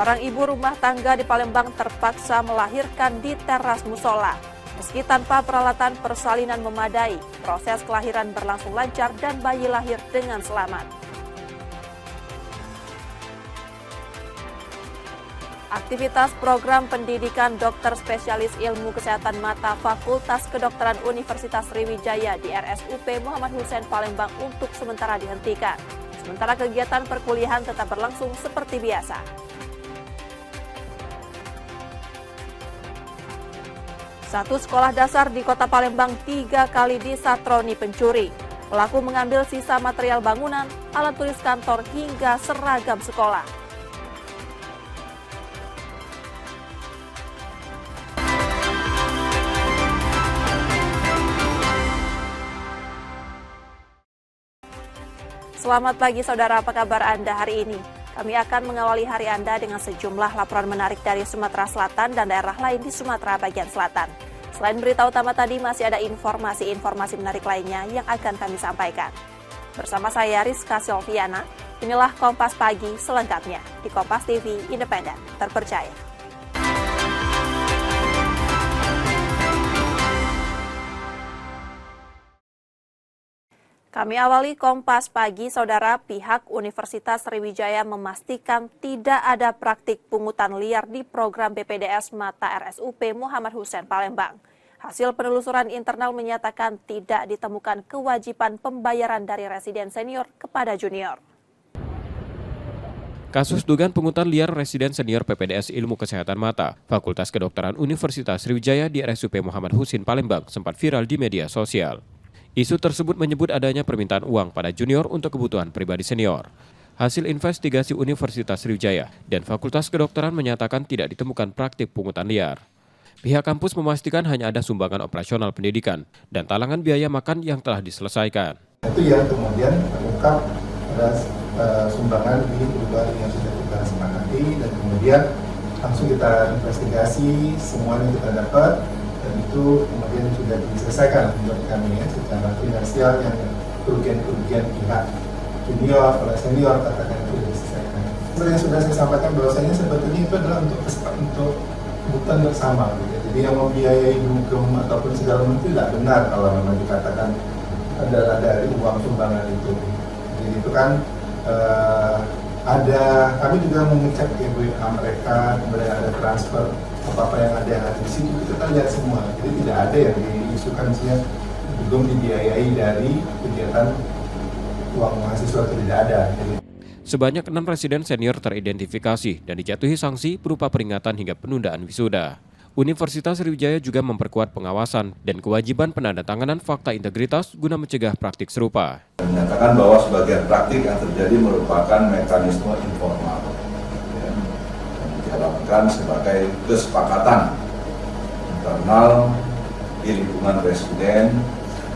Seorang ibu rumah tangga di Palembang terpaksa melahirkan di teras musola. Meski tanpa peralatan persalinan memadai, proses kelahiran berlangsung lancar dan bayi lahir dengan selamat. Aktivitas program pendidikan dokter spesialis ilmu kesehatan mata Fakultas Kedokteran Universitas Sriwijaya di RSUP Muhammad Hussein Palembang untuk sementara dihentikan. Sementara kegiatan perkuliahan tetap berlangsung seperti biasa. Satu sekolah dasar di kota Palembang 3 kali disatroni pencuri. Pelaku mengambil sisa material bangunan, alat tulis kantor hingga seragam sekolah. Selamat pagi saudara, apa kabar Anda hari ini? Kami akan mengawali hari Anda dengan sejumlah laporan menarik dari Sumatera Selatan dan daerah lain di Sumatera bagian selatan. Selain berita utama tadi, masih ada informasi-informasi menarik lainnya yang akan kami sampaikan. Bersama saya Rizka Silviana, inilah Kompas Pagi selengkapnya di Kompas TV Independen, terpercaya. Kami awali Kompas Pagi, saudara. Pihak Universitas Sriwijaya memastikan tidak ada praktik pungutan liar di program BPDS Mata RSUP Muhammad Hussein Palembang. Hasil penelusuran internal menyatakan tidak ditemukan kewajiban pembayaran dari residen senior kepada junior. Kasus dugaan pungutan liar residen senior PPDS Ilmu Kesehatan Mata Fakultas Kedokteran Universitas Sriwijaya di RSUP Muhammad Hussein Palembang sempat viral di media sosial. Isu tersebut menyebut adanya permintaan uang pada junior untuk kebutuhan pribadi senior. Hasil investigasi Universitas Sriwijaya dan Fakultas Kedokteran menyatakan tidak ditemukan praktik pungutan liar. Pihak kampus memastikan hanya ada sumbangan operasional pendidikan dan talangan biaya makan yang telah diselesaikan. Itu yang kemudian terungkap ada sumbangan di perubahan yang sudah kita sepakati dan kemudian langsung kita investigasi semuanya kita dapat. Dan itu kemudian sudah diselesaikan menurut kami ya, secara finansial yang kerugian-kerugian pihak junior oleh senior katakan itu sudah diselesaikan. Seperti yang sudah saya sampaikan bahwasanya sebetulnya itu adalah untuk kebutuhan bersama. Gitu. Jadi yang membiayai dugem ataupun segala macam itu tidak benar kalau memang dikatakan adalah dari uang sumbangan itu. Jadi itu kan ada, kami juga mengecek WA mereka, kemudian ada transfer apa-apa yang ada di situ kita lihat semua. Jadi tidak ada yang diisukan belum dibiayai dari kegiatan uang mahasiswa, itu tidak ada. Sebanyak 6 residen senior teridentifikasi dan dijatuhi sanksi berupa peringatan hingga penundaan wisuda. Universitas Sriwijaya juga memperkuat pengawasan dan kewajiban penandatanganan fakta integritas guna mencegah praktik serupa. Menyatakan bahwa sebagian praktik yang terjadi merupakan mekanisme informal. Diharapkan sebagai kesepakatan internal di lingkungan residen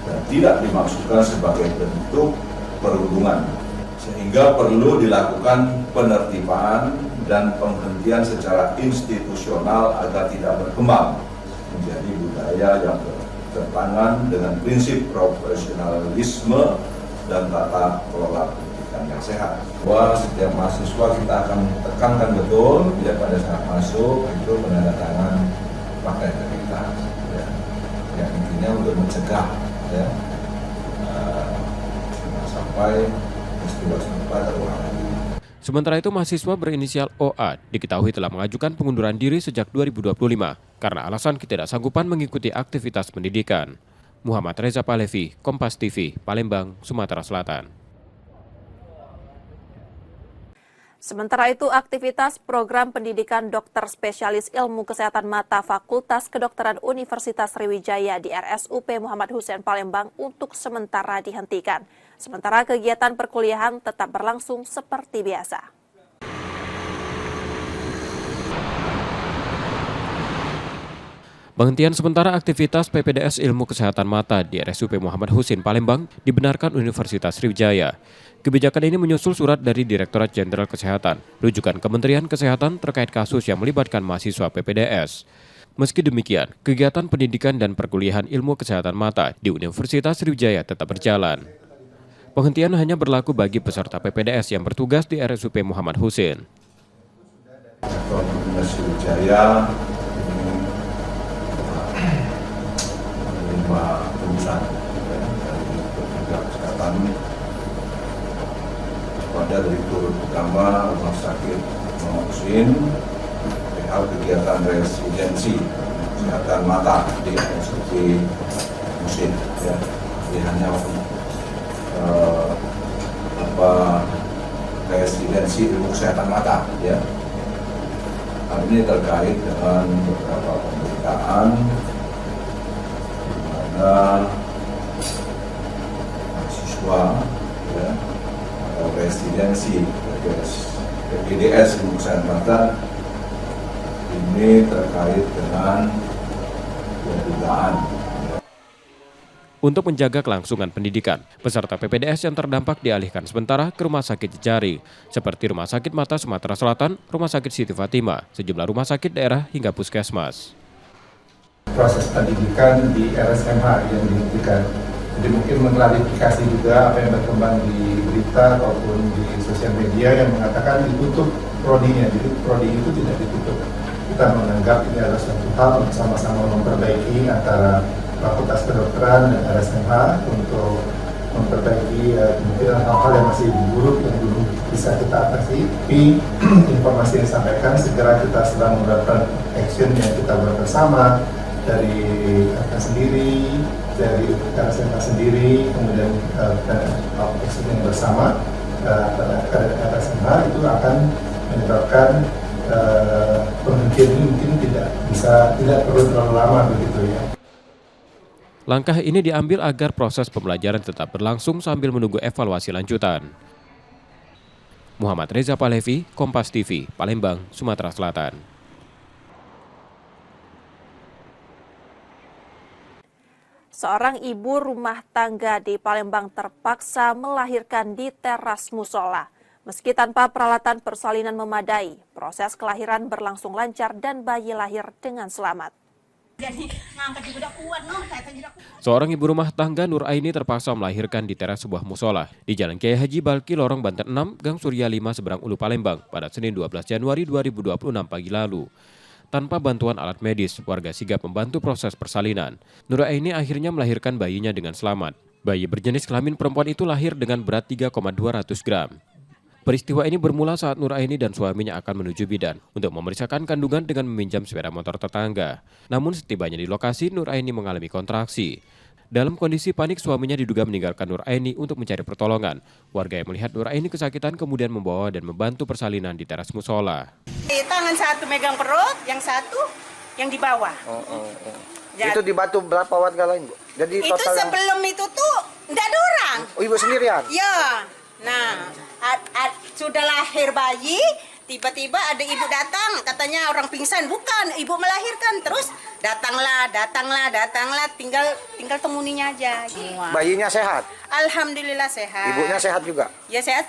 dan tidak dimaksudkan sebagai bentuk perundungan, sehingga perlu dilakukan penertiban dan penghentian secara institusional agar tidak berkembang menjadi budaya yang bertentangan dengan prinsip profesionalisme dan tata kelola yang sehat. Bahwa setiap mahasiswa kita akan tekankan betul bila pada saat masuk itu penandatangan fakta integritas, ya. Yang intinya untuk mencegah ya sampai peristiwa serupa terulang. Sementara itu mahasiswa berinisial OA diketahui telah mengajukan pengunduran diri sejak 2025 karena alasan ketidaksanggupan mengikuti aktivitas pendidikan. Muhammad Reza Palevi, Kompas TV, Palembang, Sumatera Selatan. Sementara itu, aktivitas program pendidikan dokter spesialis ilmu kesehatan mata Fakultas Kedokteran Universitas Sriwijaya di RSUP Muhammad Hussein Palembang untuk sementara dihentikan. Sementara kegiatan perkuliahan tetap berlangsung seperti biasa. Penghentian sementara aktivitas PPDS Ilmu Kesehatan Mata di RSUP Muhammad Hussein Palembang dibenarkan Universitas Sriwijaya. Kebijakan ini menyusul surat dari Direktorat Jenderal Kesehatan, rujukan Kementerian Kesehatan terkait kasus yang melibatkan mahasiswa PPDS. Meski demikian, kegiatan pendidikan dan perkuliahan ilmu kesehatan mata di Universitas Sriwijaya tetap berjalan. Penghentian hanya berlaku bagi peserta PPDS yang bertugas di RSUP Muhammad Hussein. Sriwijaya ini menerima tebusan dari petugas kesehatan kepada Direktur Utama Rumah Sakit Muhammad Husin perihal kegiatan residensi kesehatan mata di RSUP Husin. Ya, jadi hanya residensi ilmu kesehatan mata. Ya. Hal ini terkait dengan beberapa pemberitaan di mana mahasiswa ya, atau residensi PPDS ilmu kesehatan mata ini terkait dengan dugaan. Untuk menjaga kelangsungan pendidikan, peserta PPDS yang terdampak dialihkan sementara ke Rumah Sakit Jejaring, seperti Rumah Sakit Mata Sumatera Selatan, Rumah Sakit Siti Fatimah, sejumlah rumah sakit daerah hingga puskesmas. Proses pendidikan di RSMH yang dihentikan. Jadi mungkin mengklarifikasi juga apa yang berkembang di berita ataupun di sosial media yang mengatakan ditutup prodinya. Jadi prodi itu tidak ditutup. Kita menganggap ini adalah suatu hal untuk sama-sama memperbaiki antara Fakultas Kedokteran dan RSMH untuk memperbaiki kemungkinan hal-hal yang masih buruk yang belum bisa kita atasi. Tapi informasi yang disampaikan segera kita sedang melakukan action yang kita buat bersama dari RK sendiri, dari RSMH sendiri, kemudian action yang bersama RSMH itu akan menyebabkan penghentian ini mungkin tidak perlu terlalu lama begitu ya. Langkah ini diambil agar proses pembelajaran tetap berlangsung sambil menunggu evaluasi lanjutan. Muhammad Reza Palevi, Kompas TV, Palembang, Sumatera Selatan. Seorang ibu rumah tangga di Palembang terpaksa melahirkan di teras musola. Meski tanpa peralatan persalinan memadai, proses kelahiran berlangsung lancar dan bayi lahir dengan selamat. Seorang ibu rumah tangga Nur Aini terpaksa melahirkan di teras sebuah musola di Jalan Kiai Haji Balki, Lorong Banten 6, Gang Surya 5, Seberang Ulu, Palembang pada Senin 12 Januari 2026 pagi lalu. Tanpa bantuan alat medis, warga sigap membantu proses persalinan. Nur Aini akhirnya melahirkan bayinya dengan selamat. Bayi berjenis kelamin perempuan itu lahir dengan berat 3,200 gram. Peristiwa ini bermula saat Nur Aini dan suaminya akan menuju bidan untuk memeriksakan kandungan dengan meminjam sepeda motor tetangga. Namun setibanya di lokasi, Nur Aini mengalami kontraksi. Dalam kondisi panik, suaminya diduga meninggalkan Nur Aini untuk mencari pertolongan. Warga yang melihat Nur Aini kesakitan kemudian membawa dan membantu persalinan di teras musola. Tangan satu megang perut, yang satu yang di bawah. Itu dibantu berapa warga lain, Bu? Jadi itu sebelum itu tuh enggak ada orang. Oh, Ibu sendirian? Ya. Nah, sudah lahir bayi, tiba-tiba ada ibu datang, katanya orang pingsan, bukan, ibu melahirkan, terus datanglah, tinggal temuninya aja. Bayinya sehat? Alhamdulillah sehat. Ibunya sehat juga? Ya sehat,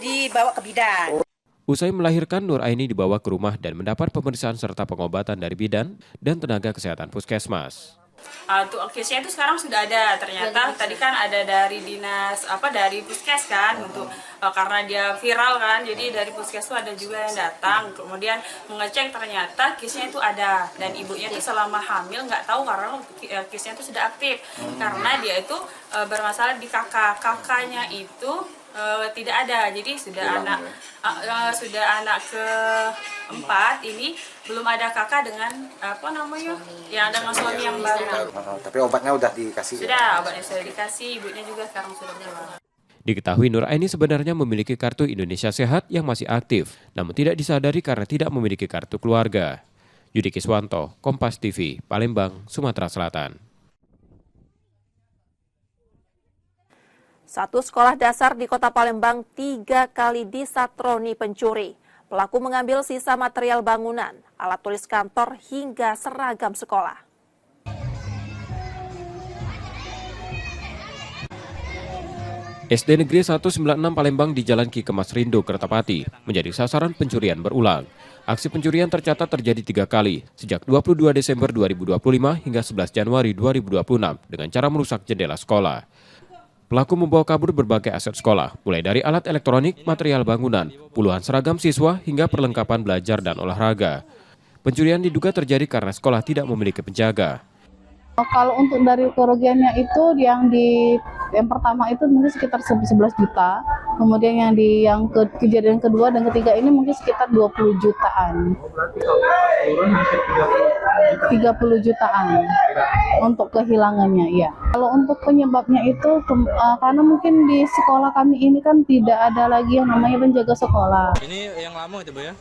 dibawa ke bidan. Usai melahirkan, Nur Aini dibawa ke rumah dan mendapat pemeriksaan serta pengobatan dari bidan dan tenaga kesehatan puskesmas. Untuk case-nya itu sekarang sudah ada, ternyata tadi kan ada dari dinas dari puskes kan, untuk karena dia viral kan, jadi dari puskes itu ada juga yang datang kemudian mengecek, ternyata case-nya itu ada dan ibunya itu selama hamil nggak tahu karena case-nya itu sudah aktif karena dia itu bermasalah di kakaknya itu tidak ada, jadi sudah anak keempat ini belum ada kakak dengan yang dengan suami yang baru. Tapi obatnya udah dikasih? Sudah, obatnya sudah dikasih, ibunya juga sekarang sudah pulang. Diketahui Nur Aini sebenarnya memiliki kartu Indonesia Sehat yang masih aktif, namun tidak disadari karena tidak memiliki kartu keluarga. Yudi Kiswanto, Kompas TV, Palembang, Sumatera Selatan. Satu sekolah dasar di Kota Palembang 3 kali disatroni pencuri. Pelaku mengambil sisa material bangunan, alat tulis kantor hingga seragam sekolah. SD Negeri 196 Palembang di Jalan Ki Kemas Rindo, Kertapati menjadi sasaran pencurian berulang. Aksi pencurian tercatat terjadi 3 kali sejak 22 Desember 2025 hingga 11 Januari 2026 dengan cara merusak jendela sekolah. Pelaku membawa kabur berbagai aset sekolah, mulai dari alat elektronik, material bangunan, puluhan seragam siswa, hingga perlengkapan belajar dan olahraga. Pencurian diduga terjadi karena sekolah tidak memiliki penjaga. Kalau untuk dari kerugiannya itu yang pertama itu mungkin sekitar 11 juta, kemudian yang kejadian kedua dan ketiga ini mungkin sekitar 20 jutaan. 30 jutaan untuk kehilangannya, ya. Kalau untuk penyebabnya itu karena mungkin di sekolah kami ini kan tidak ada lagi yang namanya penjaga sekolah. Ini yang lama itu, Bu, ya?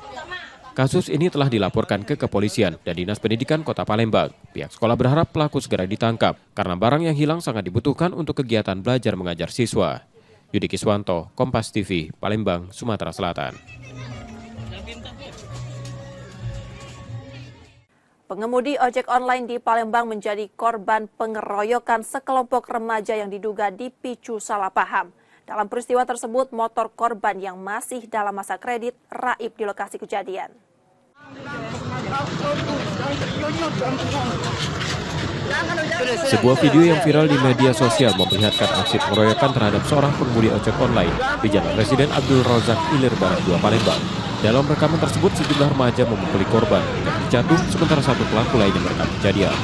Kasus ini telah dilaporkan ke kepolisian dan Dinas Pendidikan Kota Palembang. Pihak sekolah berharap pelaku segera ditangkap karena barang yang hilang sangat dibutuhkan untuk kegiatan belajar mengajar siswa. Yudi Kiswanto, Kompas TV, Palembang, Sumatera Selatan. Pengemudi ojek online di Palembang menjadi korban pengeroyokan sekelompok remaja yang diduga dipicu salah paham. Dalam peristiwa tersebut, motor korban yang masih dalam masa kredit raib di lokasi kejadian. Sebuah video yang viral di media sosial memperlihatkan aksi pengeroyokan terhadap seorang pengemudi ojek online di Jalan Presiden Abdul Razak Ilir Barat 2 Palembang. Dalam rekaman tersebut, sejumlah remaja memukuli korban hingga terjatuh, sementara satu pelaku lainnya merekam kejadian.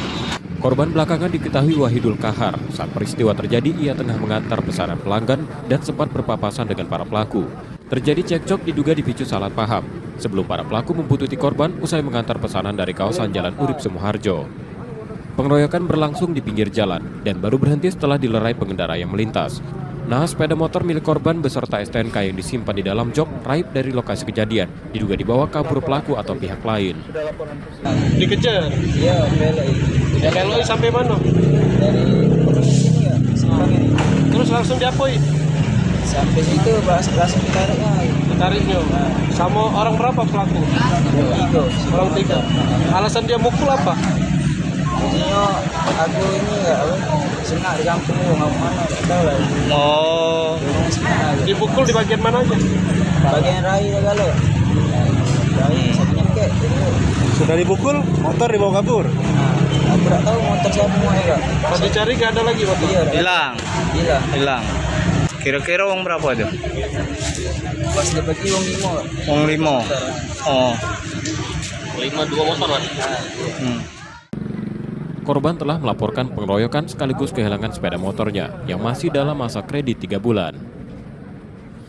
Korban belakangan diketahui Wahidul Kahar. Saat peristiwa terjadi, ia tengah mengantar pesanan pelanggan dan sempat berpapasan dengan para pelaku. Terjadi cekcok diduga dipicu salah paham sebelum para pelaku membuntuti korban usai mengantar pesanan dari kawasan Jalan Urip Sumoharjo. Pengeroyokan berlangsung di pinggir jalan dan baru berhenti setelah dilerai pengendara yang melintas. Nah, sepeda motor milik korban beserta STNK yang disimpan di dalam jok raib dari lokasi kejadian, diduga dibawa kabur pelaku atau pihak lain. Dikejar? Iya, belok. Ya, belok sampai mana? Dari sini ya, simpang ini. Terus langsung diapoi? Sampai situ langsung ditariknya. Ditariknya? Sama orang berapa pelaku? Orang tiga. Alasan dia mukul apa? Jadinya aku ini ya, senang di kampung, nggak mana, nggak tahu lah. Oh. Dipukul di bagian mana aja? Bagian rai ya kalau. Rai satunya kek. Sudah dipukul, motor dibawa kabur? Nah, aku nggak tahu motor siapa mau ya. Pas dicari nggak ada lagi motor? Iya, Hilang. Kira-kira uang berapa tuh? Pas dibagi uang 5. Uang 5. Oh. 5 2 motor lah. Korban telah melaporkan pengeroyokan sekaligus kehilangan sepeda motornya yang masih dalam masa kredit 3 bulan.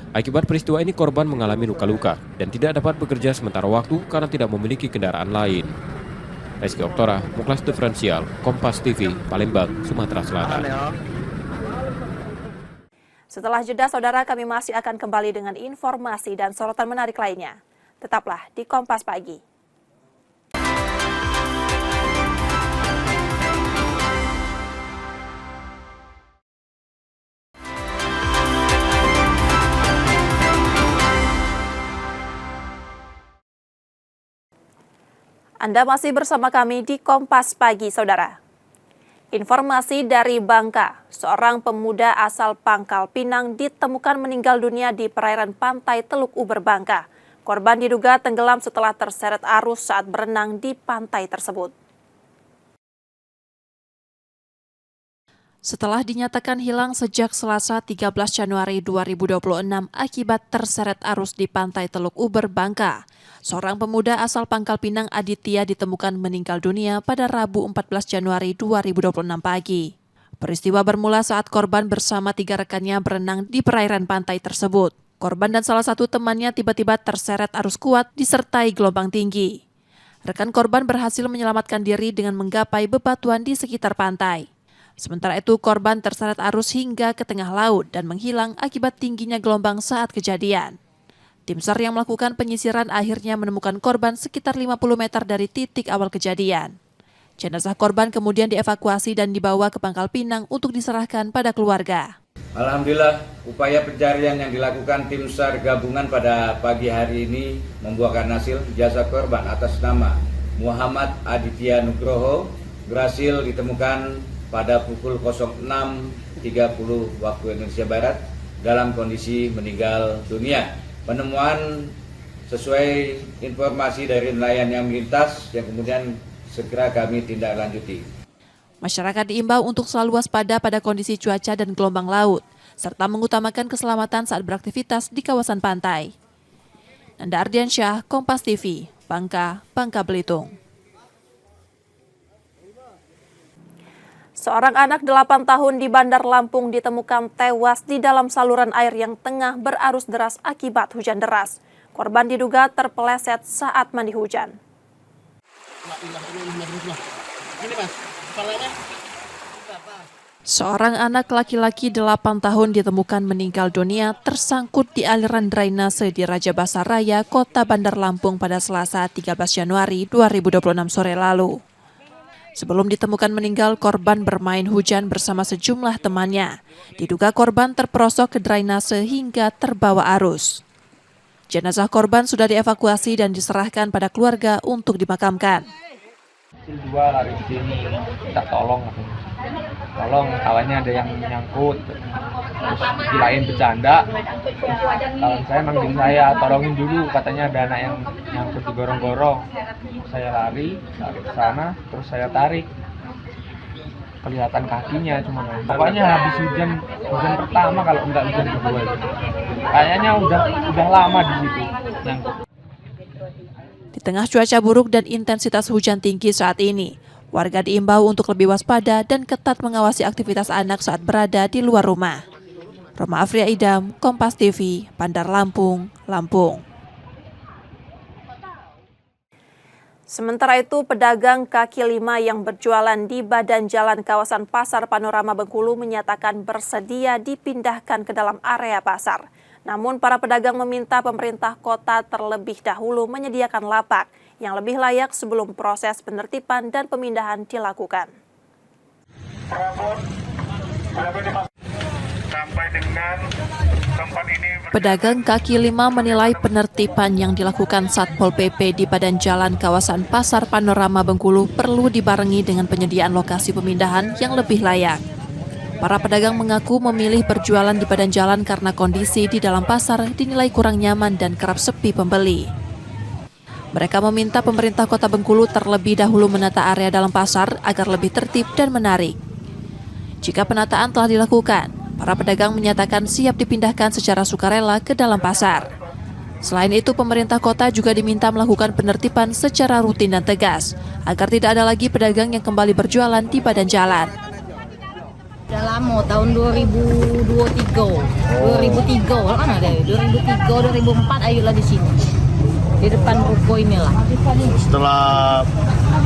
Akibat peristiwa ini korban mengalami luka-luka dan tidak dapat bekerja sementara waktu karena tidak memiliki kendaraan lain. Rizky Oktora, Muklas Diferensial, Kompas TV, Palembang, Sumatera Selatan. Setelah jeda, saudara, kami masih akan kembali dengan informasi dan sorotan menarik lainnya. Tetaplah di Kompas Pagi. Anda masih bersama kami di Kompas Pagi, saudara. Informasi dari Bangka, seorang pemuda asal Pangkal Pinang ditemukan meninggal dunia di perairan pantai Teluk Uber, Bangka. Korban diduga tenggelam setelah terseret arus saat berenang di pantai tersebut. Setelah dinyatakan hilang sejak Selasa 13 Januari 2026 akibat terseret arus di pantai Teluk Uber, Bangka, seorang pemuda asal Pangkal Pinang Aditya ditemukan meninggal dunia pada Rabu 14 Januari 2026 pagi. Peristiwa bermula saat korban bersama 3 rekannya berenang di perairan pantai tersebut. Korban dan salah satu temannya tiba-tiba terseret arus kuat disertai gelombang tinggi. Rekan korban berhasil menyelamatkan diri dengan menggapai bebatuan di sekitar pantai. Sementara itu, korban terseret arus hingga ke tengah laut dan menghilang akibat tingginya gelombang saat kejadian. Tim SAR yang melakukan penyisiran akhirnya menemukan korban sekitar 50 meter dari titik awal kejadian. Jenazah korban kemudian dievakuasi dan dibawa ke Pangkal Pinang untuk diserahkan pada keluarga. Alhamdulillah, upaya pencarian yang dilakukan tim SAR gabungan pada pagi hari ini membuahkan hasil. Jasad korban atas nama Muhammad Aditya Nugroho berhasil ditemukan pada pukul 06.30 waktu Indonesia Barat dalam kondisi meninggal dunia. Penemuan sesuai informasi dari nelayan yang melintas yang kemudian segera kami tindak lanjuti. Masyarakat diimbau untuk selalu waspada pada kondisi cuaca dan gelombang laut, serta mengutamakan keselamatan saat beraktivitas di kawasan pantai. Nanda Ardiansyah, Kompas TV, Bangka, Bangka Belitung. Seorang anak 8 tahun di Bandar Lampung ditemukan tewas di dalam saluran air yang tengah berarus deras akibat hujan deras. Korban diduga terpeleset saat mandi hujan. Seorang anak laki-laki 8 tahun ditemukan meninggal dunia tersangkut di aliran drainase di Raja Basah Raya, Kota Bandar Lampung pada Selasa 13 Januari 2026 sore lalu. Sebelum ditemukan meninggal, korban bermain hujan bersama sejumlah temannya. Diduga korban terperosok ke drainase hingga terbawa arus. Jenazah korban sudah dievakuasi dan diserahkan pada keluarga untuk dimakamkan. Dua lari ke sini, minta tolong. Tolong, kawannya ada yang nyangkut. Terus kirain bercanda. Kawan saya manggil saya, tolongin dulu, katanya ada anak yang nyangkut di gorong-gorong. Saya lari ke sana, terus saya tarik. Kelihatan kakinya cuma. Pokoknya habis hujan pertama kalau enggak hujan kedua. Kayaknya udah lama di situ nyangkut. Di tengah cuaca buruk dan intensitas hujan tinggi saat ini, warga diimbau untuk lebih waspada dan ketat mengawasi aktivitas anak saat berada di luar rumah. Roma Afria Idam, Kompas TV, Bandar Lampung, Lampung. Sementara itu, pedagang kaki lima yang berjualan di badan jalan kawasan Pasar Panorama Bengkulu menyatakan bersedia dipindahkan ke dalam area pasar. Namun, para pedagang meminta pemerintah kota terlebih dahulu menyediakan lapak yang lebih layak sebelum proses penertiban dan pemindahan dilakukan. Pedagang kaki lima menilai penertiban yang dilakukan Satpol PP di badan jalan kawasan Pasar Panorama Bengkulu perlu dibarengi dengan penyediaan lokasi pemindahan yang lebih layak. Para pedagang mengaku memilih berjualan di badan jalan karena kondisi di dalam pasar dinilai kurang nyaman dan kerap sepi pembeli. Mereka meminta pemerintah Kota Bengkulu terlebih dahulu menata area dalam pasar agar lebih tertib dan menarik. Jika penataan telah dilakukan, para pedagang menyatakan siap dipindahkan secara sukarela ke dalam pasar. Selain itu, pemerintah kota juga diminta melakukan penertiban secara rutin dan tegas, agar tidak ada lagi pedagang yang kembali berjualan di badan jalan. Udah lama, tahun 2003 kan ada, 2003, 2004 ayolah di sini. Di depan ruko inilah. Setelah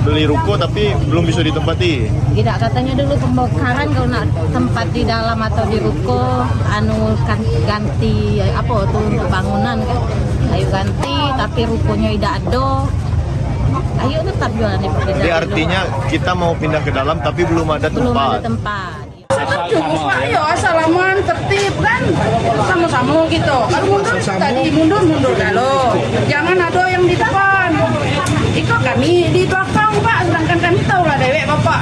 beli ruko tapi belum bisa ditempati. Tidak, katanya dulu pembongkaran kalau nak tempat di dalam atau di ruko ganti apa tuh untuk bangunan kan. Ayo ganti tapi rukonya tidak ada. Ayo tetap jualan di dalam. Jadi artinya kita mau pindah ke dalam tapi belum ada tempat. Belum ada tempat. Cukup Pak, yo asalaman tertib kan sama-sama gitu. Kalau mundur tadi mundur kalau jangan ada yang di depan. Itu kami di belakang Pak, sedangkan kami tahu lah dewek Bapak.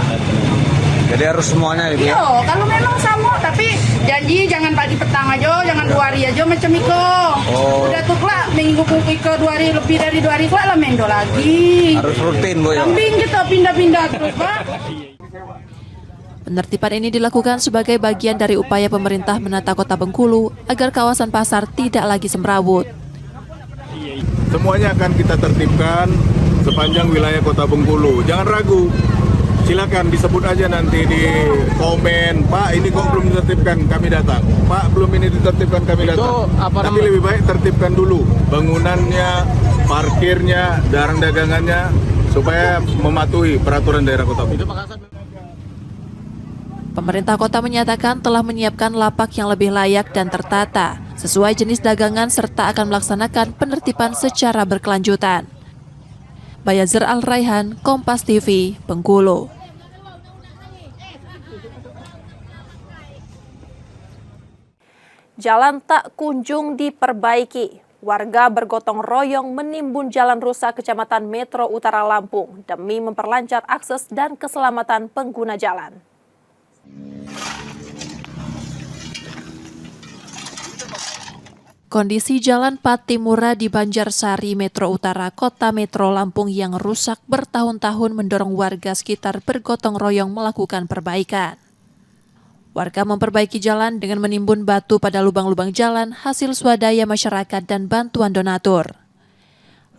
Jadi harus semuanya Ibu. Iya, kalau memang sama tapi janji jangan pagi petang aja, jangan 2 hari aja macam itu. Udah tuh lah minggu ke 2 hari lebih dari 2 hari lah mendo lagi. Harus rutin Bu ya. Kambing kita pindah-pindah terus Pak. Penertiban ini dilakukan sebagai bagian dari upaya pemerintah menata Kota Bengkulu agar kawasan pasar tidak lagi semrawut. Semuanya akan kita tertibkan sepanjang wilayah Kota Bengkulu. Jangan ragu. Silakan disebut aja nanti di komen, Pak ini kok belum ditertibkan, kami datang. Pak belum ini ditertibkan, kami datang. Tapi lebih baik tertibkan dulu bangunannya, parkirnya, barang dagangannya supaya mematuhi peraturan daerah Kota Bengkulu. Pemerintah kota menyatakan telah menyiapkan lapak yang lebih layak dan tertata, sesuai jenis dagangan serta akan melaksanakan penertiban secara berkelanjutan. Bayazir Al-Raihan, Kompas TV, Bengkulu. Jalan tak kunjung diperbaiki. Warga bergotong royong menimbun jalan rusak Kecamatan Metro Utara Lampung demi memperlancar akses dan keselamatan pengguna jalan. Kondisi Jalan Patimura di Banjarsari, Metro Utara, Kota Metro Lampung yang rusak bertahun-tahun mendorong warga sekitar bergotong royong melakukan perbaikan. Warga memperbaiki jalan dengan menimbun batu pada lubang-lubang jalan hasil swadaya masyarakat dan bantuan donatur.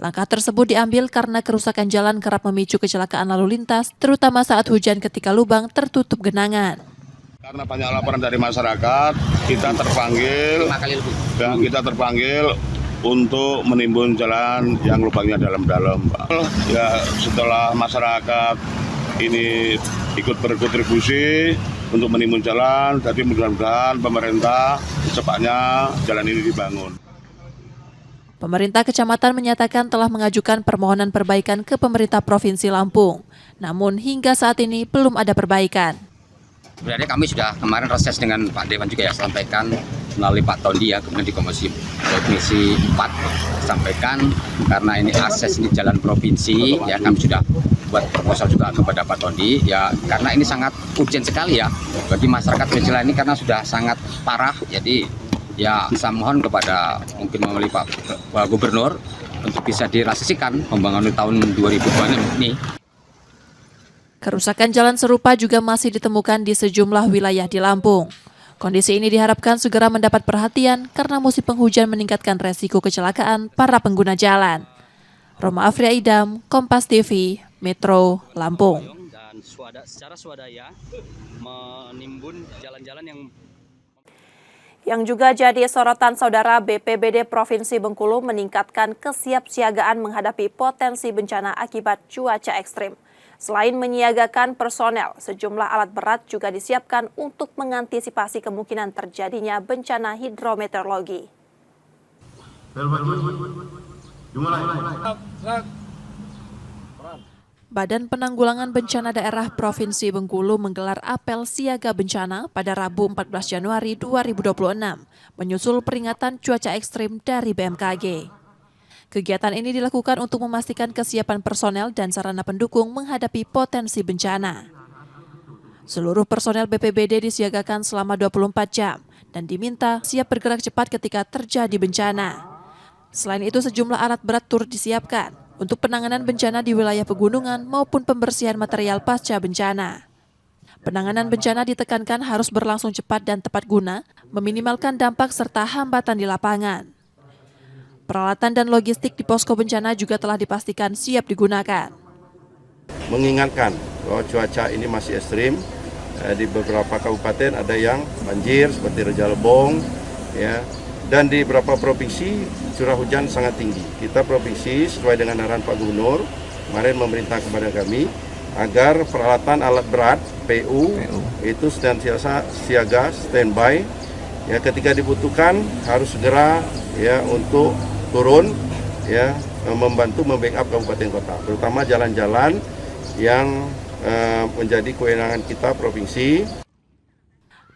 Langkah tersebut diambil karena kerusakan jalan kerap memicu kecelakaan lalu lintas, terutama saat hujan ketika lubang tertutup genangan. Karena banyak laporan dari masyarakat, kita terpanggil untuk menimbun jalan yang lubangnya dalam-dalam. Ya, setelah masyarakat ini ikut berkontribusi untuk menimbun jalan, jadi mudah-mudahan pemerintah secepatnya jalan ini dibangun. Pemerintah kecamatan menyatakan telah mengajukan permohonan perbaikan ke pemerintah Provinsi Lampung. Namun hingga saat ini belum ada perbaikan. Sebenarnya kami sudah kemarin reses dengan Pak Dewan juga ya, sampaikan melalui Pak Tondi ya, kemudian di Komisi 4 sampaikan karena ini akses ini jalan provinsi ya, kami sudah buat proposal juga kepada Pak Tondi ya, karena ini sangat urgent sekali ya bagi masyarakat Bejela ini karena sudah sangat parah. Jadi ya saya mohon kepada mungkin melalui Pak Gubernur untuk bisa direalisasikan pembangunan tahun 2026 ini. Kerusakan jalan serupa juga masih ditemukan di sejumlah wilayah di Lampung. Kondisi ini diharapkan segera mendapat perhatian karena musim penghujan meningkatkan resiko kecelakaan para pengguna jalan. Roma Afria Idam, Kompas TV, Metro, Lampung. Dan secara swadaya menimbun jalan-jalan yang juga jadi sorotan saudara, BPBD Provinsi Bengkulu meningkatkan kesiapsiagaan menghadapi potensi bencana akibat cuaca ekstrim. Selain menyiagakan personel, sejumlah alat berat juga disiapkan untuk mengantisipasi kemungkinan terjadinya bencana hidrometeorologi. Badan Penanggulangan Bencana Daerah Provinsi Bengkulu menggelar apel siaga bencana pada Rabu 14 Januari 2026, menyusul peringatan cuaca ekstrim dari BMKG. Kegiatan ini dilakukan untuk memastikan kesiapan personel dan sarana pendukung menghadapi potensi bencana. Seluruh personel BPBD disiagakan selama 24 jam dan diminta siap bergerak cepat ketika terjadi bencana. Selain itu, sejumlah alat berat turut disiapkan untuk penanganan bencana di wilayah pegunungan maupun pembersihan material pasca bencana. Penanganan bencana ditekankan harus berlangsung cepat dan tepat guna, meminimalkan dampak serta hambatan di lapangan. Peralatan dan logistik di posko bencana juga telah dipastikan siap digunakan. Mengingatkan bahwa cuaca ini masih ekstrim, di beberapa kabupaten ada yang banjir seperti Raja Lebong, ya, dan di beberapa provinsi curah hujan sangat tinggi. Kita provinsi sesuai dengan arahan Pak Gubernur kemarin memerintah kepada kami agar peralatan alat berat PU itu senantiasa siaga standby, ya, ketika dibutuhkan harus segera ya untuk turun ya membantu membackup kabupaten kota, terutama jalan-jalan yang menjadi kewenangan kita provinsi.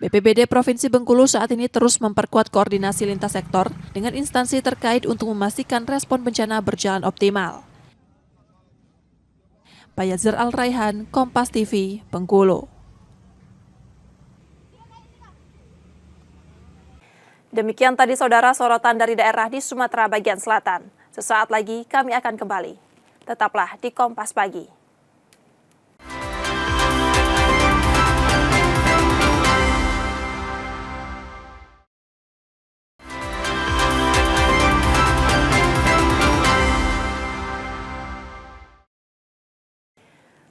BPBD Provinsi Bengkulu saat ini terus memperkuat koordinasi lintas sektor dengan instansi terkait untuk memastikan respon bencana berjalan optimal. Bayazir Al-Raihan, Kompas TV, Bengkulu. Demikian tadi saudara sorotan dari daerah di Sumatera bagian selatan. Sesaat lagi kami akan kembali. Tetaplah di Kompas Pagi.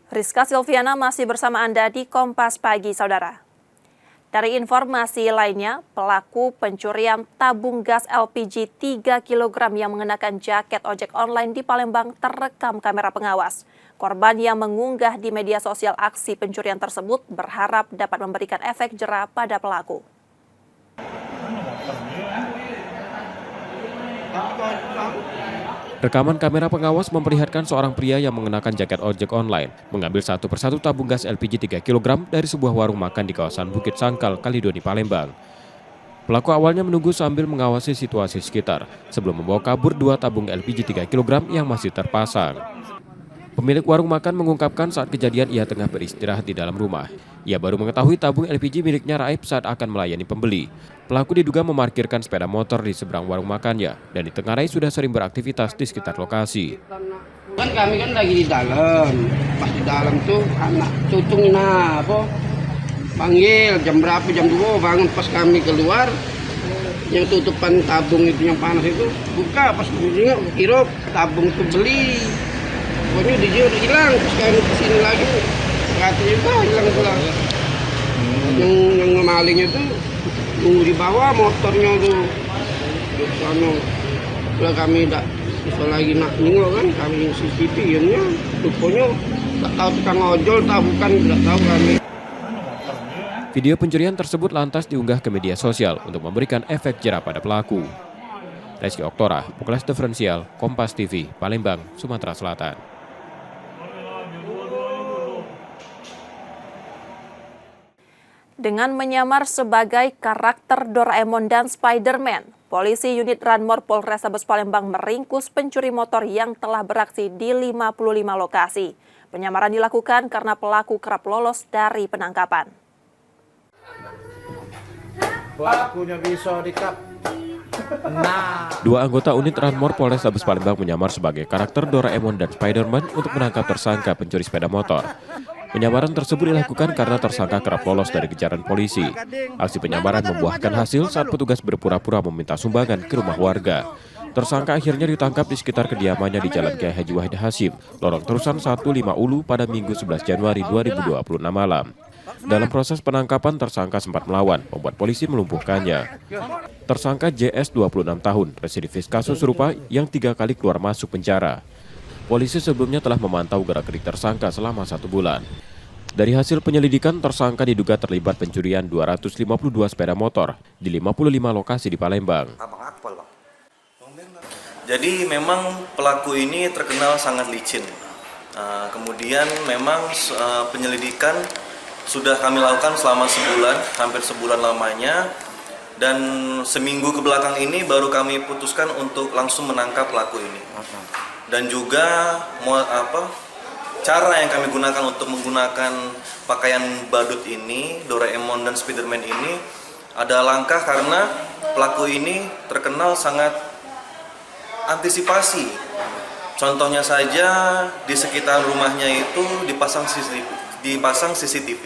Rizka Silviana masih bersama Anda di Kompas Pagi, saudara. Dari informasi lainnya, pelaku pencurian tabung gas LPG 3 kg yang mengenakan jaket ojek online di Palembang terekam kamera pengawas. Korban yang mengunggah di media sosial aksi pencurian tersebut berharap dapat memberikan efek jera pada pelaku. Rekaman kamera pengawas memperlihatkan seorang pria yang mengenakan jaket ojek online mengambil satu persatu tabung gas LPG 3 kg dari sebuah warung makan di kawasan Bukit Sangkal, Kalidoni, Palembang. Pelaku awalnya menunggu sambil mengawasi situasi sekitar sebelum membawa kabur 2 tabung LPG 3 kg yang masih terpasang. Pemilik warung makan mengungkapkan saat kejadian ia tengah beristirahat di dalam rumah. Ia baru mengetahui tabung LPG miliknya raib saat akan melayani pembeli. Pelaku diduga memarkirkan sepeda motor di seberang warung makannya dan ditengarai sudah sering beraktivitas di sekitar lokasi. Kan kami kan lagi di dalam, pas di dalam tuh anak cucungnya Panggil jam berapa, jam 2 bangun, pas kami keluar yang tutupan tabung itu yang panas itu buka, pas kami kira tabung itu beli, pokoknya dia udah hilang. Terus kami kesini lagi katanya udah hilang pula. Yang malingnya itu nunggu di bawah motornya tuh sana. Udah kami tidak bisa lagi nak nengok kan, kami CCTV ya rupanya tak tahu tukang ojol tahu bukan, tidak tahu kami. Video pencurian tersebut lantas diunggah ke media sosial untuk memberikan efek jerah pada pelaku. Reski Oktora, Puklas Diferensial, Kompas TV, Palembang, Sumatera Selatan. Dengan menyamar sebagai karakter Doraemon dan Spider-Man, polisi unit Ranmor Polrestabes Palembang meringkus pencuri motor yang telah beraksi di 55 lokasi. Penyamaran dilakukan karena pelaku kerap lolos dari penangkapan. Pelakunya bisa dikap. Dua anggota unit Ranmor Polrestabes Palembang menyamar sebagai karakter Doraemon dan Spider-Man untuk menangkap tersangka pencuri sepeda motor. Penyamaran tersebut dilakukan karena tersangka kerap lolos dari kejaran polisi. Aksi penyamaran membuahkan hasil saat petugas berpura-pura meminta sumbangan ke rumah warga. Tersangka akhirnya ditangkap di sekitar kediamannya di Jalan Kiai Haji Wahid Hasyim, Lorong Terusan 15 Ulu pada Minggu 11 Januari 2026 malam. Dalam proses penangkapan, tersangka sempat melawan, membuat polisi melumpuhkannya. Tersangka JS 26 tahun, residivis kasus serupa yang 3 kali keluar masuk penjara. Polisi sebelumnya telah memantau gerak-gerik tersangka selama 1 bulan. Dari hasil penyelidikan, tersangka diduga terlibat pencurian 252 sepeda motor di 55 lokasi di Palembang. Jadi memang pelaku ini terkenal sangat licin. Kemudian memang penyelidikan sudah kami lakukan selama sebulan, hampir sebulan lamanya. Dan seminggu ke belakang ini baru kami putuskan untuk langsung menangkap pelaku ini. Dan juga cara yang kami gunakan untuk menggunakan pakaian badut ini, Doraemon dan Spiderman ini, ada langkah karena pelaku ini terkenal sangat antisipasi. Contohnya saja di sekitar rumahnya itu dipasang CCTV.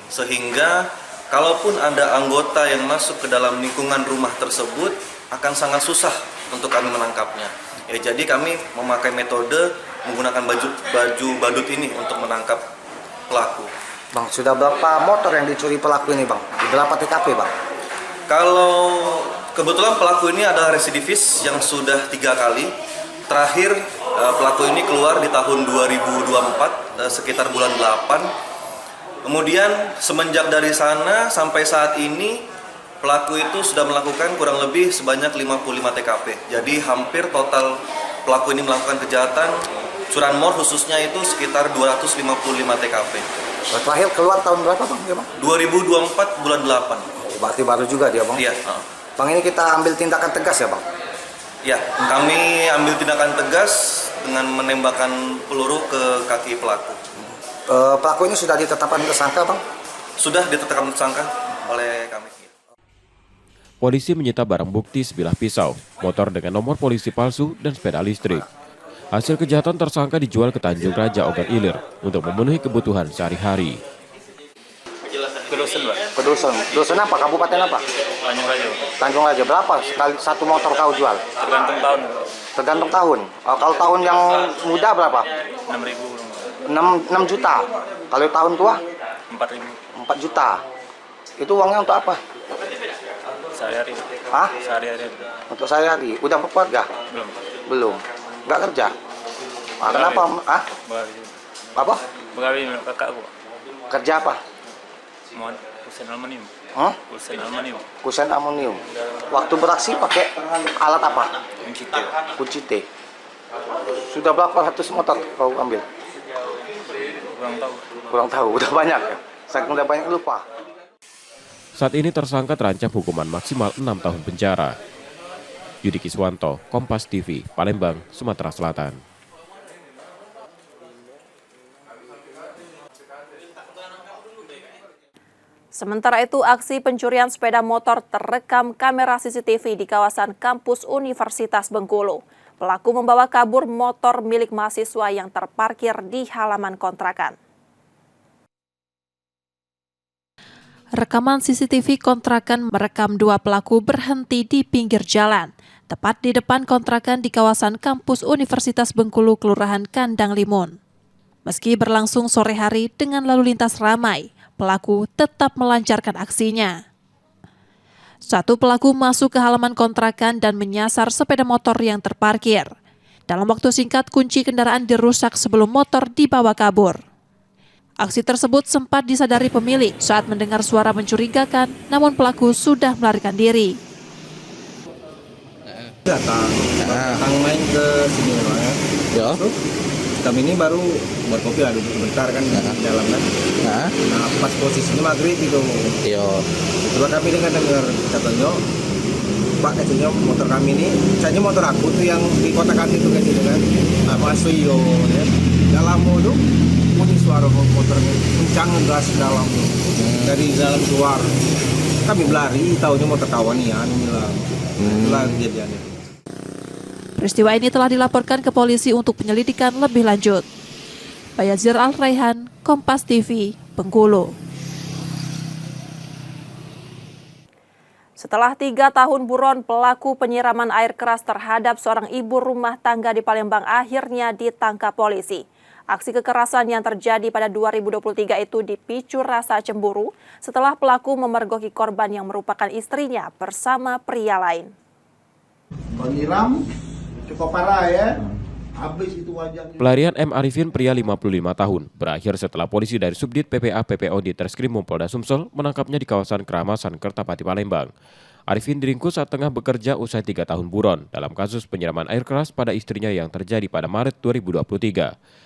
Sehingga kalaupun ada anggota yang masuk ke dalam lingkungan rumah tersebut akan sangat susah untuk kami menangkapnya. Jadi kami memakai metode menggunakan baju badut ini untuk menangkap pelaku. Bang, sudah berapa motor yang dicuri pelaku ini, Bang? Di berapa TKP, Bang? Kalau kebetulan pelaku ini adalah residivis yang sudah 3 kali. Terakhir pelaku ini keluar di tahun 2024 sekitar bulan 8. Kemudian semenjak dari sana sampai saat ini pelaku itu sudah melakukan kurang lebih sebanyak 55 TKP. Jadi hampir total pelaku ini melakukan kejahatan curanmor khususnya itu sekitar 255 TKP. Terakhir keluar tahun berapa, Bang? 2024 bulan 8. Berarti baru juga dia, Bang? Iya. Bang, ini kita ambil tindakan tegas ya, Bang? Ya, kami ambil tindakan tegas dengan menembakkan peluru ke kaki pelaku. Pelaku ini sudah ditetapkan tersangka, Bang? Sudah ditetapkan tersangka oleh kami. Polisi menyita barang bukti sebilah pisau, motor dengan nomor polisi palsu, dan sepeda listrik. Hasil kejahatan tersangka dijual ke Tanjung Raja Ogan Ilir untuk memenuhi kebutuhan sehari-hari. Kedusun, Pak. Kedusun. Kedusun apa? Kabupaten apa? Tanjung Raja. Tanjung Raja. Berapa sekali satu motor kau jual? Tergantung tahun. Tergantung tahun. Kalau tahun yang muda berapa? 6.000. 6 juta. Kalau tahun tua? 4.000. 4 juta. Itu uangnya untuk apa? Sehari-hari. Hah? Sehari-hari. Untuk sehari-hari. Udah berkeluarga? Belum. Belum. Nggak kerja? Kenapa? Ah? Begawi. Apa? Begawi kakakku. Kerja apa? Kusen aluminium. Hah? Kusen aluminium. Kusen aluminium. Waktu beraksi pakai alat apa? Kuncite. Sudah berapa ratus motor kau ambil? Kurang tahu. Kurang tahu. Udah banyak ya? Saya udah banyak lupa. Saat ini tersangka terancam hukuman maksimal 6 tahun penjara. Yudi Kiswanto, Kompas TV, Palembang, Sumatera Selatan. Sementara itu, aksi pencurian sepeda motor terekam kamera CCTV di kawasan kampus Universitas Bengkulu. Pelaku membawa kabur motor milik mahasiswa yang terparkir di halaman kontrakan. Rekaman CCTV kontrakan merekam dua pelaku berhenti di pinggir jalan, tepat di depan kontrakan di kawasan kampus Universitas Bengkulu, Kelurahan Kandang Limun. Meski berlangsung sore hari dengan lalu lintas ramai, pelaku tetap melancarkan aksinya. Satu pelaku masuk ke halaman kontrakan dan menyasar sepeda motor yang terparkir. Dalam waktu singkat, kunci kendaraan dirusak sebelum motor dibawa kabur. Aksi tersebut sempat disadari pemilik saat mendengar suara mencurigakan, namun pelaku sudah melarikan diri. Datang main ke sini ya. Kami ini baru buat kopi lah, duduk bentar kan di dalam kan. Nah pas posisinya maghrib itu. Coba kami dengar katanya, Pak katanya motor kami ini, saya motor aku tuh yang di kotak itu kan gitu kan. Apa Suyo ya. Dalam tuh bunyi suara motornya kencang gas dalam dari dalam luar. Kami berlari, taunya motor kawan ya, bilang. Itulah kejadiannya. Peristiwa ini telah dilaporkan ke polisi untuk penyelidikan lebih lanjut. Bayazir Al-Raihan, Kompas TV, Bengkulu. Setelah 3 tahun buron, pelaku penyiraman air keras terhadap seorang ibu rumah tangga di Palembang akhirnya ditangkap polisi. Aksi kekerasan yang terjadi pada 2023 itu dipicu rasa cemburu setelah pelaku memergoki korban yang merupakan istrinya bersama pria lain. Penyiram cukup parah ya. Habis itu wajahnya. Pelarian M. Arifin, pria 55 tahun, berakhir setelah polisi dari Subdit PPA PPO di Treskrim Polda Sumsel menangkapnya di kawasan Keramasan, Kertapati, Palembang. Arifin diringkus saat tengah bekerja usai 3 tahun buron dalam kasus penyiraman air keras pada istrinya yang terjadi pada Maret 2023.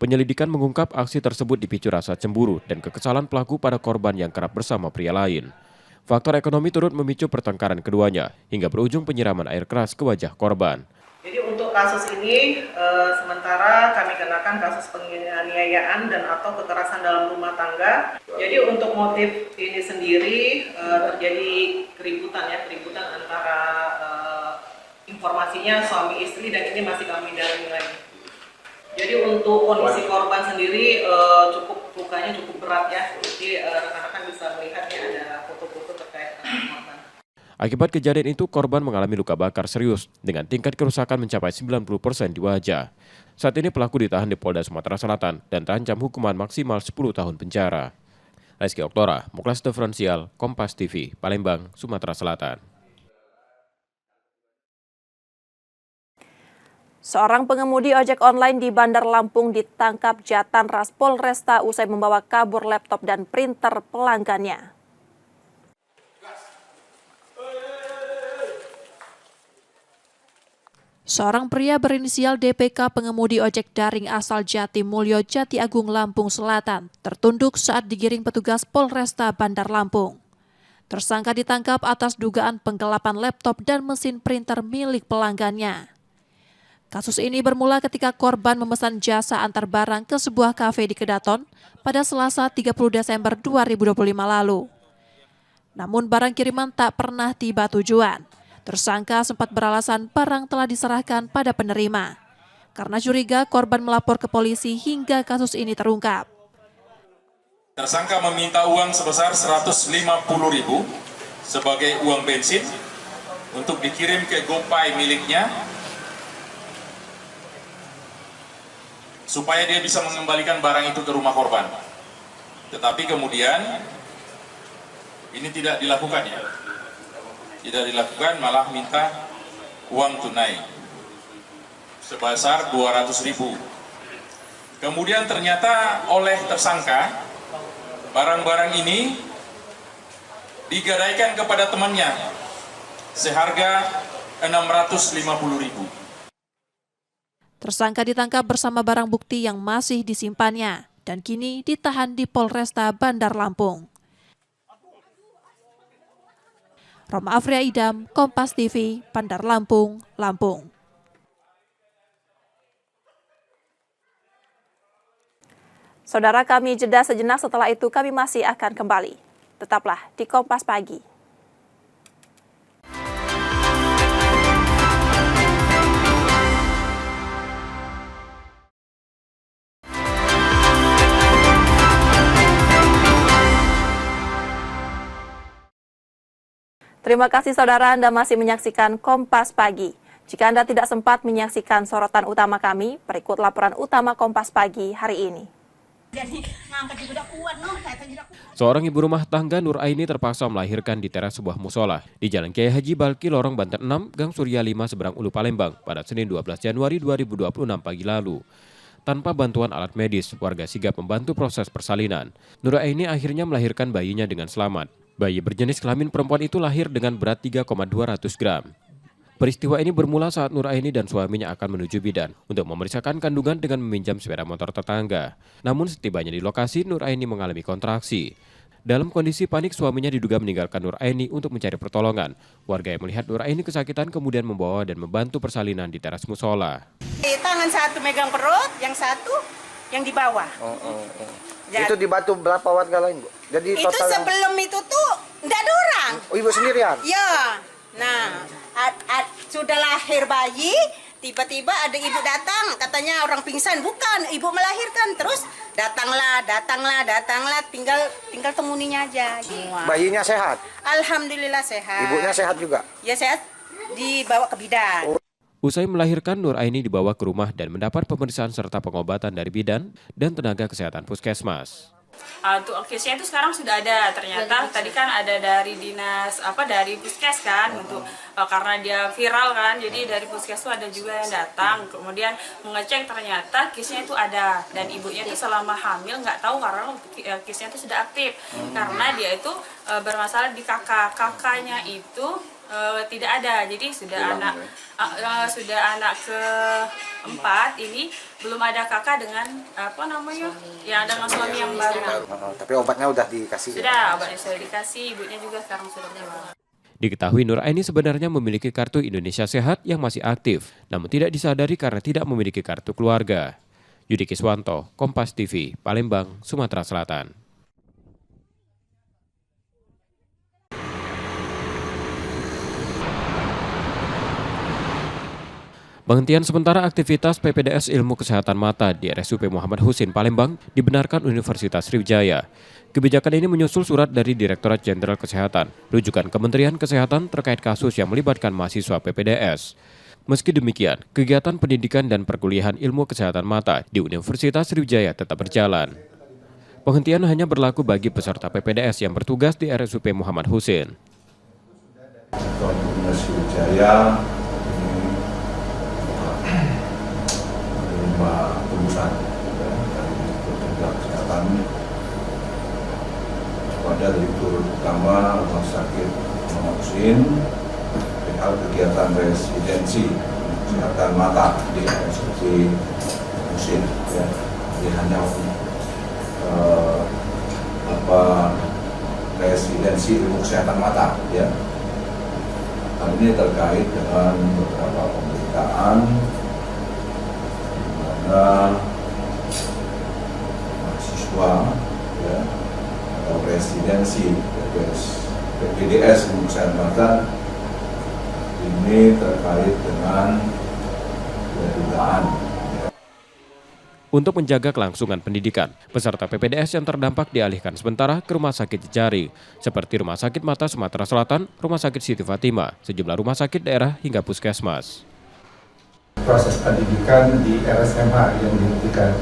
Penyelidikan mengungkap aksi tersebut dipicu rasa cemburu dan kekesalan pelaku pada korban yang kerap bersama pria lain. Faktor ekonomi turut memicu pertengkaran keduanya hingga berujung penyiraman air keras ke wajah korban. Jadi untuk kasus ini sementara kami kenakan kasus penganiayaan dan atau kekerasan dalam rumah tangga. Jadi untuk motif ini sendiri terjadi keributan antara informasinya suami istri dan ini masih kami dalami lagi. Jadi untuk kondisi korban sendiri lukanya cukup berat ya. Jadi rekan-rekan bisa melihat ya ada foto-foto terkait dengan korban. Akibat kejadian itu, korban mengalami luka bakar serius dengan tingkat kerusakan mencapai 90% di wajah. Saat ini pelaku ditahan di Polda Sumatera Selatan dan terancam hukuman maksimal 10 tahun penjara. Rizky Oktora, Muklas Differensial, Kompas TV, Palembang, Sumatera Selatan. Seorang pengemudi ojek online di Bandar Lampung ditangkap Jatanras Polresta usai membawa kabur laptop dan printer pelanggannya. Seorang pria berinisial DPK pengemudi ojek daring asal Jatimulyo, Jati Agung, Lampung Selatan tertunduk saat digiring petugas Polresta Bandar Lampung. Tersangka ditangkap atas dugaan penggelapan laptop dan mesin printer milik pelanggannya. Kasus ini bermula ketika korban memesan jasa antar barang ke sebuah kafe di Kedaton pada Selasa 30 Desember 2025 lalu. Namun barang kiriman tak pernah tiba tujuan. Tersangka sempat beralasan barang telah diserahkan pada penerima. Karena curiga, korban melapor ke polisi hingga kasus ini terungkap. Tersangka meminta uang sebesar 150.000 sebagai uang bensin untuk dikirim ke GoPay miliknya, supaya dia bisa mengembalikan barang itu ke rumah korban. Tetapi kemudian ini tidak dilakukan ya. Tidak dilakukan, malah minta uang tunai sebesar 200.000. Kemudian ternyata oleh tersangka barang-barang ini digadaikan kepada temannya seharga 650.000. Tersangka ditangkap bersama barang bukti yang masih disimpannya dan kini ditahan di Polresta Bandar Lampung. Roma Afria Idam, Kompas TV, Bandar Lampung, Lampung. Saudara, kami jeda sejenak, setelah itu kami masih akan kembali. Tetaplah di Kompas Pagi. Terima kasih saudara, Anda masih menyaksikan Kompas Pagi. Jika Anda tidak sempat menyaksikan sorotan utama kami, berikut laporan utama Kompas Pagi hari ini. Seorang ibu rumah tangga Nur Aini terpaksa melahirkan di teras sebuah musola di Jalan Kiai Haji Balki, Lorong Banten 6, Gang Surya 5, Seberang Ulu Palembang pada Senin 12 Januari 2026 pagi lalu. Tanpa bantuan alat medis, warga sigap membantu proses persalinan. Nur Aini akhirnya melahirkan bayinya dengan selamat. Bayi berjenis kelamin perempuan itu lahir dengan berat 3,200 gram. Peristiwa ini bermula saat Nur Aini dan suaminya akan menuju bidan untuk memeriksakan kandungan dengan meminjam sepeda motor tetangga. Namun setibanya di lokasi, Nur Aini mengalami kontraksi. Dalam kondisi panik, suaminya diduga meninggalkan Nur Aini untuk mencari pertolongan. Warga yang melihat Nur Aini kesakitan kemudian membawa dan membantu persalinan di teras musola. Tangan satu megang perut, yang satu yang di bawah. Itu dibantu berapa warga lain, Bu? Jadi itu sebelum itu tuh enggak ada orang. Oh, Ibu sendirian? Ya. Nah, sudah lahir bayi, tiba-tiba ada ibu datang, katanya orang pingsan. Bukan, ibu melahirkan. Terus datanglah, tinggal temuninya aja. Bayinya sehat? Alhamdulillah sehat. Ibunya sehat juga? Ya sehat, dibawa ke bidan. Usai melahirkan, Nur Aini dibawa ke rumah dan mendapat pemeriksaan serta pengobatan dari bidan dan tenaga kesehatan puskesmas. Untuk case-nya itu sekarang sudah ada, ternyata tadi kan ada dari dinas dari puskes kan, untuk karena dia viral kan, jadi dari puskes itu ada juga yang datang kemudian mengecek, ternyata case-nya itu ada dan ibunya itu selama hamil nggak tahu karena case-nya itu sudah aktif karena dia itu bermasalah di kakaknya itu tidak ada, jadi sudah anak keempat ini belum ada kakak dengan yang dengan suami yang baru. Tapi obatnya udah dikasih. Sudah, obatnya sudah dikasih, ibunya juga sekarang sudah pulang. Diketahui Nur Aini sebenarnya memiliki kartu Indonesia Sehat yang masih aktif, namun tidak disadari karena tidak memiliki kartu keluarga. Yudi Kiswanto, Kompas TV, Palembang, Sumatera Selatan. Penghentian sementara aktivitas PPDS Ilmu Kesehatan Mata di RSUP Muhammad Husin Palembang dibenarkan Universitas Sriwijaya. Kebijakan ini menyusul surat dari Direktorat Jenderal Kesehatan, rujukan Kementerian Kesehatan terkait kasus yang melibatkan mahasiswa PPDS. Meski demikian, kegiatan pendidikan dan perkuliahan ilmu kesehatan mata di Universitas Sriwijaya tetap berjalan. Penghentian hanya berlaku bagi peserta PPDS yang bertugas di RSUP Muhammad Husin. Sriwijaya tembusan dari Direktorat Kesehatan kepada Direktur Utama Rumah Sakit Muhammad Husin perihal kegiatan residensi kesehatan mata di RSUP Husin. Jadi hanya residensi ilmu kesehatan mata. Hal ini terkait dengan beberapa pemberitaan mahasiswa atau residensi PPDS ilmu kesehatan mata ini terkait dengan dugaan. Untuk menjaga kelangsungan pendidikan, peserta PPDS yang terdampak dialihkan sementara ke Rumah Sakit Jejari, seperti Rumah Sakit Mata Sumatera Selatan, Rumah Sakit Siti Fatimah, sejumlah rumah sakit daerah hingga puskesmas. Proses pendidikan di RSMH yang dihentikan.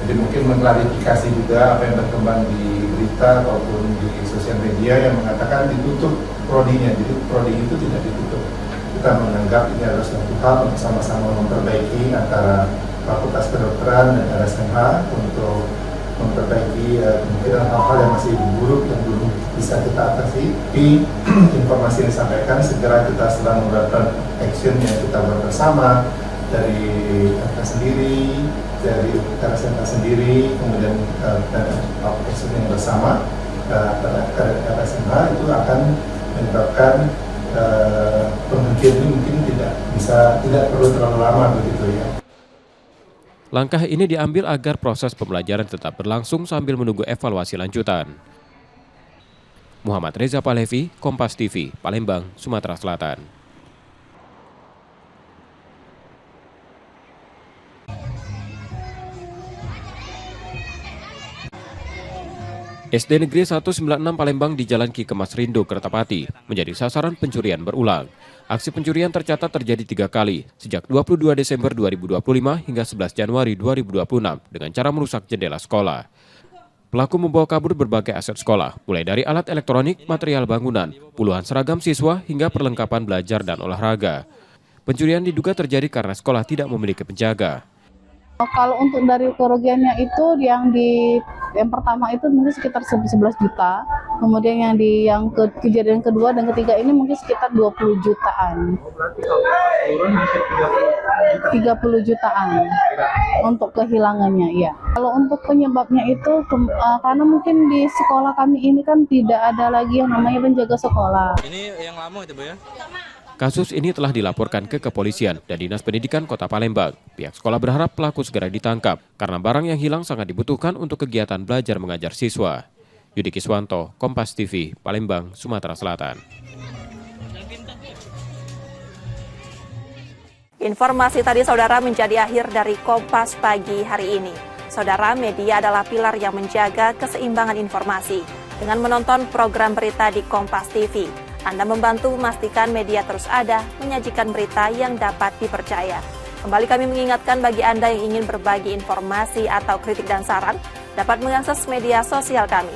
Jadi mungkin mengklarifikasi juga apa yang berkembang di berita ataupun di sosial media yang mengatakan ditutup prodinya. Jadi prodi itu tidak ditutup. Kita menganggap ini adalah suatu hal untuk sama-sama memperbaiki antara Fakultas Kedokteran dan RSMH untuk memperbaiki kemungkinan hal-hal yang masih buruk yang belum bisa kita atasi. Tapi informasi yang disampaikan segera kita sedang melakukan action yang kita buat bersama dari FK sendiri, dari RSMH sendiri, kemudian action yang bersama RSMH itu akan menyebabkan penghentian ini mungkin tidak perlu terlalu lama begitu ya. Langkah ini diambil agar proses pembelajaran tetap berlangsung sambil menunggu evaluasi lanjutan. Muhammad Reza Palevi, Kompas TV, Palembang, Sumatera Selatan. SD Negeri 196 Palembang di Jalan Ki Kemas Rindo, Kertapati, menjadi sasaran pencurian berulang. Aksi pencurian tercatat terjadi 3 kali, sejak 22 Desember 2025 hingga 11 Januari 2026 dengan cara merusak jendela sekolah. Pelaku membawa kabur berbagai aset sekolah, mulai dari alat elektronik, material bangunan, puluhan seragam siswa, hingga perlengkapan belajar dan olahraga. Pencurian diduga terjadi karena sekolah tidak memiliki penjaga. Kalau untuk dari kerugiannya itu yang pertama itu mungkin sekitar 11 juta, kemudian yang kejadian kedua dan ketiga ini mungkin sekitar 20 jutaan. 30 jutaan untuk kehilangannya, ya. Kalau untuk penyebabnya itu karena mungkin di sekolah kami ini kan tidak ada lagi yang namanya penjaga sekolah. Ini yang lama itu, Bu, ya? Kasus ini telah dilaporkan ke kepolisian dan Dinas Pendidikan Kota Palembang. Pihak sekolah berharap pelaku segera ditangkap karena barang yang hilang sangat dibutuhkan untuk kegiatan belajar mengajar siswa. Yudi Kiswanto, Kompas TV, Palembang, Sumatera Selatan. Informasi tadi saudara menjadi akhir dari Kompas pagi hari ini. Saudara, media adalah pilar yang menjaga keseimbangan informasi. Dengan menonton program berita di Kompas TV, Anda membantu memastikan media terus ada, menyajikan berita yang dapat dipercaya. Kembali kami mengingatkan bagi Anda yang ingin berbagi informasi atau kritik dan saran, dapat mengakses media sosial kami.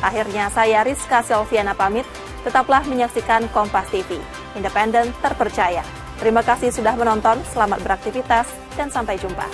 Akhirnya saya Rizka Silviana pamit, tetaplah menyaksikan Kompas TV, independen terpercaya. Terima kasih sudah menonton, selamat beraktivitas, dan sampai jumpa.